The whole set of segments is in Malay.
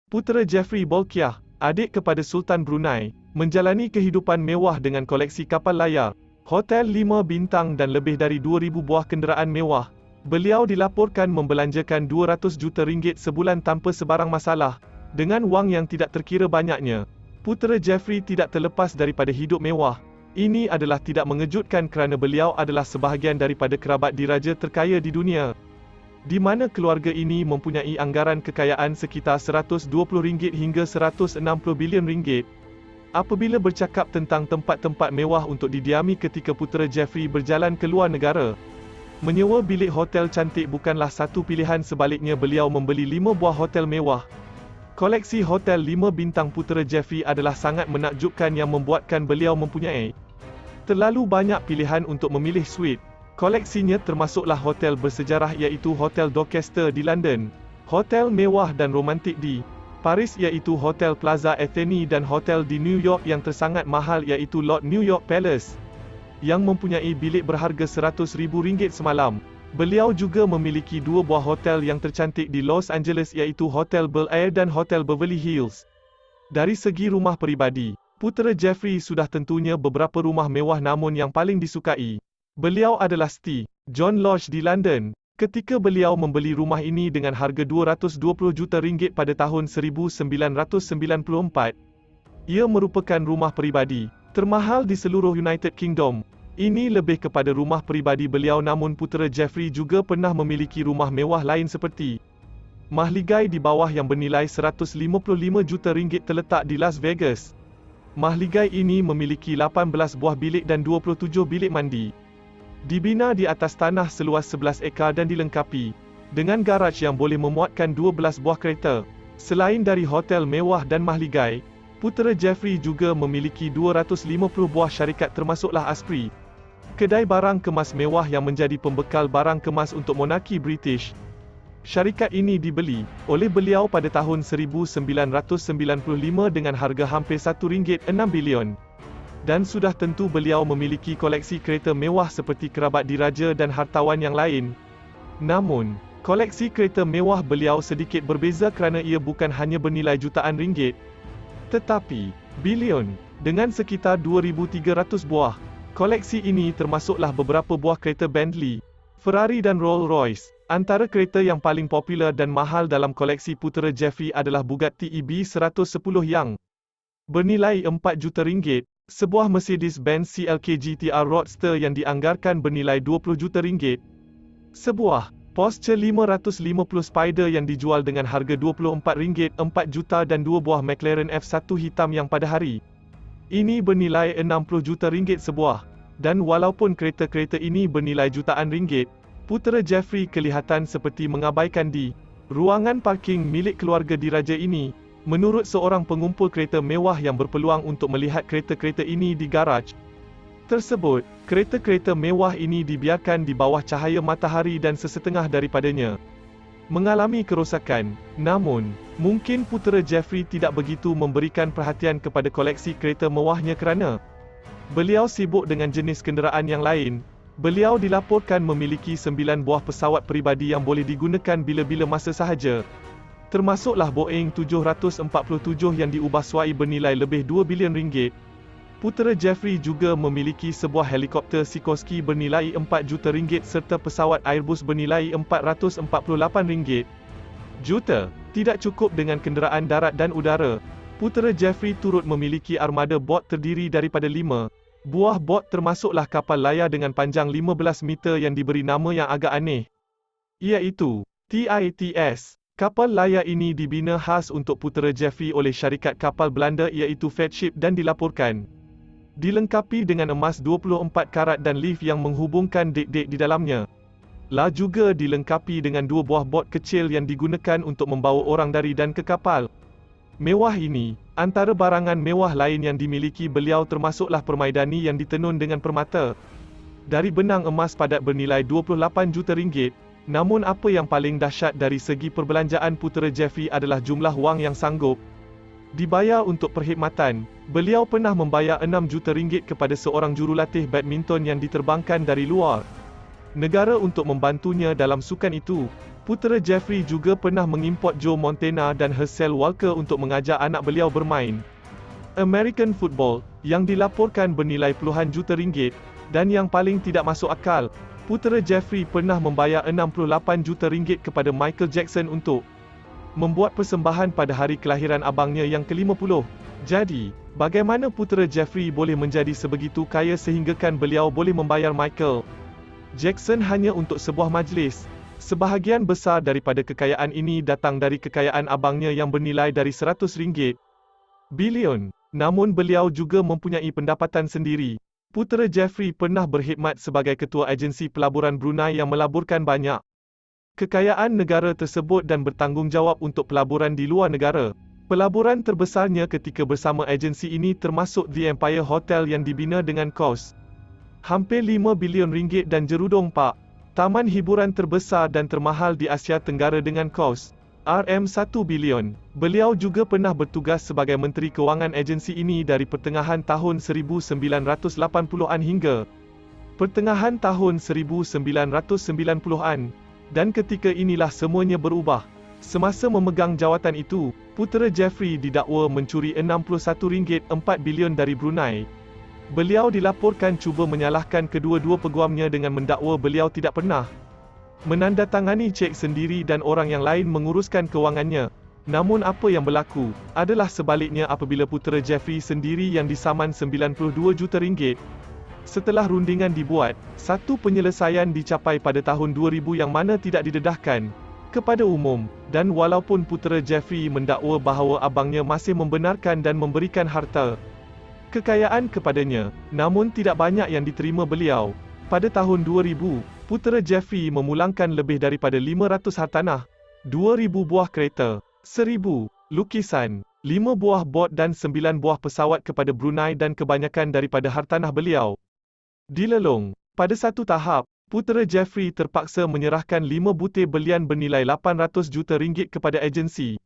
Putera Jeffrey Bolkiah, adik kepada Sultan Brunei, menjalani kehidupan mewah dengan koleksi kapal layar, hotel 5 bintang dan lebih dari 2,000 buah kenderaan mewah. Beliau dilaporkan membelanjakan 200 juta ringgit sebulan tanpa sebarang masalah, dengan wang yang tidak terkira banyaknya. Putera Jeffrey tidak terlepas daripada hidup mewah. Ini adalah tidak mengejutkan kerana beliau adalah sebahagian daripada kerabat diraja terkaya di dunia, di mana keluarga ini mempunyai anggaran kekayaan sekitar RM120 hingga RM160 bilion. Apabila bercakap tentang tempat-tempat mewah untuk didiami ketika putera Jeffrey berjalan ke luar negara, menyewa bilik hotel cantik bukanlah satu pilihan, sebaliknya beliau membeli 5 buah hotel mewah. Koleksi hotel 5 bintang putera Jeffrey adalah sangat menakjubkan yang membuatkan beliau mempunyai terlalu banyak pilihan untuk memilih suite. Koleksinya termasuklah hotel bersejarah iaitu Hotel Dorchester di London, hotel mewah dan romantik di Paris iaitu Hotel Plaza Athene dan hotel di New York yang tersangat mahal iaitu Lord New York Palace, yang mempunyai bilik berharga RM100,000 semalam. Beliau juga memiliki 2 buah hotel yang tercantik di Los Angeles iaitu Hotel Bel Air dan Hotel Beverly Hills. Dari segi rumah peribadi, putera Jeffrey sudah tentunya beberapa rumah mewah, namun yang paling disukai beliau adalah St. John Lodge di London. Ketika beliau membeli rumah ini dengan harga RM220 juta pada tahun 1994, ia merupakan rumah peribadi termahal di seluruh United Kingdom. Ini lebih kepada rumah peribadi beliau, namun putera Jeffrey juga pernah memiliki rumah mewah lain seperti mahligai di bawah yang bernilai RM155 juta terletak di Las Vegas. Mahligai ini memiliki 18 buah bilik dan 27 bilik mandi. Dibina di atas tanah seluas 11 ekar dan dilengkapi dengan garaj yang boleh memuatkan 12 buah kereta. Selain dari hotel mewah dan mahligai, putera Jeffrey juga memiliki 250 buah syarikat termasuklah Asprey, kedai barang kemas mewah yang menjadi pembekal barang kemas untuk monarki British. Syarikat ini dibeli oleh beliau pada tahun 1995 dengan harga hampir RM1.6 bilion. Dan sudah tentu beliau memiliki koleksi kereta mewah seperti kerabat diraja dan hartawan yang lain. Namun, koleksi kereta mewah beliau sedikit berbeza kerana ia bukan hanya bernilai jutaan ringgit, tetapi bilion, dengan sekitar 2,300 buah. Koleksi ini termasuklah beberapa buah kereta Bentley, Ferrari dan Rolls-Royce. Antara kereta yang paling popular dan mahal dalam koleksi putera Jeffrey adalah Bugatti EB110 yang bernilai RM4 juta, sebuah Mercedes-Benz CLK GTR Roadster yang dianggarkan bernilai RM20 juta, sebuah Porsche 550 Spider yang dijual dengan harga RM24 4 juta dan 2 buah McLaren F1 hitam yang pada hari ini bernilai RM60 juta sebuah. Dan walaupun kereta-kereta ini bernilai jutaan ringgit, putera Jeffrey kelihatan seperti mengabaikan di ruangan parking milik keluarga diraja ini. Menurut seorang pengumpul kereta mewah yang berpeluang untuk melihat kereta-kereta ini di garaj tersebut, kereta-kereta mewah ini dibiarkan di bawah cahaya matahari dan sesetengah daripadanya mengalami kerosakan. Namun, mungkin putera Jeffrey tidak begitu memberikan perhatian kepada koleksi kereta mewahnya kerana beliau sibuk dengan jenis kenderaan yang lain. Beliau dilaporkan memiliki 9 buah pesawat peribadi yang boleh digunakan bila-bila masa sahaja, termasuklah Boeing 747 yang diubah suai bernilai lebih 2 bilion ringgit. Putera Jeffrey juga memiliki sebuah helikopter Sikorsky bernilai 4 juta ringgit serta pesawat Airbus bernilai 448 juta. Tidak cukup dengan kenderaan darat dan udara, putera Jeffrey turut memiliki armada bot terdiri daripada 5 buah bot, termasuklah kapal layar dengan panjang 15 meter yang diberi nama yang agak aneh, iaitu TITS. Kapal layar ini dibina khas untuk putera Jeffrey oleh syarikat kapal Belanda iaitu Fairship dan dilaporkan dilengkapi dengan emas 24 karat dan lift yang menghubungkan dek-dek di dalamnya. Juga dilengkapi dengan 2 buah bot kecil yang digunakan untuk membawa orang dari dan ke kapal mewah ini. Antara barangan mewah lain yang dimiliki beliau termasuklah permaidani yang ditenun dengan permata dari benang emas padat bernilai 28 juta ringgit. Namun apa yang paling dahsyat dari segi perbelanjaan putera Jeffrey adalah jumlah wang yang sanggup dibayar untuk perkhidmatan. Beliau pernah membayar 6 juta ringgit kepada seorang jurulatih badminton yang diterbangkan dari luar negara untuk membantunya dalam sukan itu. Putera Jeffrey juga pernah mengimport Joe Montana dan Herschel Walker untuk mengajar anak beliau bermain American football, yang dilaporkan bernilai puluhan juta ringgit, dan yang paling tidak masuk akal, putera Jeffrey pernah membayar 68 juta ringgit kepada Michael Jackson untuk membuat persembahan pada hari kelahiran abangnya yang ke-50. Jadi, bagaimana putera Jeffrey boleh menjadi sebegitu kaya sehinggakan beliau boleh membayar Michael Jackson hanya untuk sebuah majlis? Sebahagian besar daripada kekayaan ini datang dari kekayaan abangnya yang bernilai dari 100 ringgit bilion. Namun beliau juga mempunyai pendapatan sendiri. Putera Jeffrey pernah berkhidmat sebagai ketua agensi pelaburan Brunei yang melaburkan banyak kekayaan negara tersebut dan bertanggungjawab untuk pelaburan di luar negara. Pelaburan terbesarnya ketika bersama agensi ini termasuk The Empire Hotel yang dibina dengan kos hampir 5 bilion ringgit dan Jerudong Park, taman hiburan terbesar dan termahal di Asia Tenggara dengan kos RM1 bilion. Beliau juga pernah bertugas sebagai Menteri Kewangan agensi ini dari pertengahan tahun 1980-an hingga pertengahan tahun 1990-an. Dan ketika inilah semuanya berubah. Semasa memegang jawatan itu, putera Jeffrey didakwa mencuri RM61.4 bilion dari Brunei. Beliau dilaporkan cuba menyalahkan kedua-dua peguamnya dengan mendakwa beliau tidak pernah menandatangani cek sendiri dan orang yang lain menguruskan kewangannya. Namun apa yang berlaku adalah sebaliknya apabila putera Jeffrey sendiri yang disaman 92 juta ringgit. Setelah rundingan dibuat, satu penyelesaian dicapai pada tahun 2000 yang mana tidak didedahkan kepada umum, dan walaupun putera Jeffrey mendakwa bahawa abangnya masih membenarkan dan memberikan harta kekayaan kepadanya, namun tidak banyak yang diterima beliau. Pada tahun 2000, putera Jeffrey memulangkan lebih daripada 500 hartanah, 2,000 buah kereta, 1,000 lukisan, 5 buah bot dan 9 buah pesawat kepada Brunei dan kebanyakan daripada hartanah beliau dilelong. Pada satu tahap, putera Jeffrey terpaksa menyerahkan 5 butir belian bernilai 800 juta ringgit kepada agensi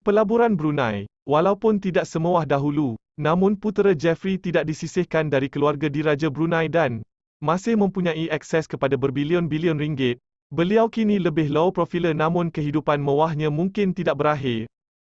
pelaburan Brunei. Walaupun tidak semewah dahulu, namun putera Jeffrey tidak disisihkan dari keluarga diraja Brunei dan masih mempunyai akses kepada berbilion-bilion ringgit. Beliau kini lebih low profile namun kehidupan mewahnya mungkin tidak berakhir.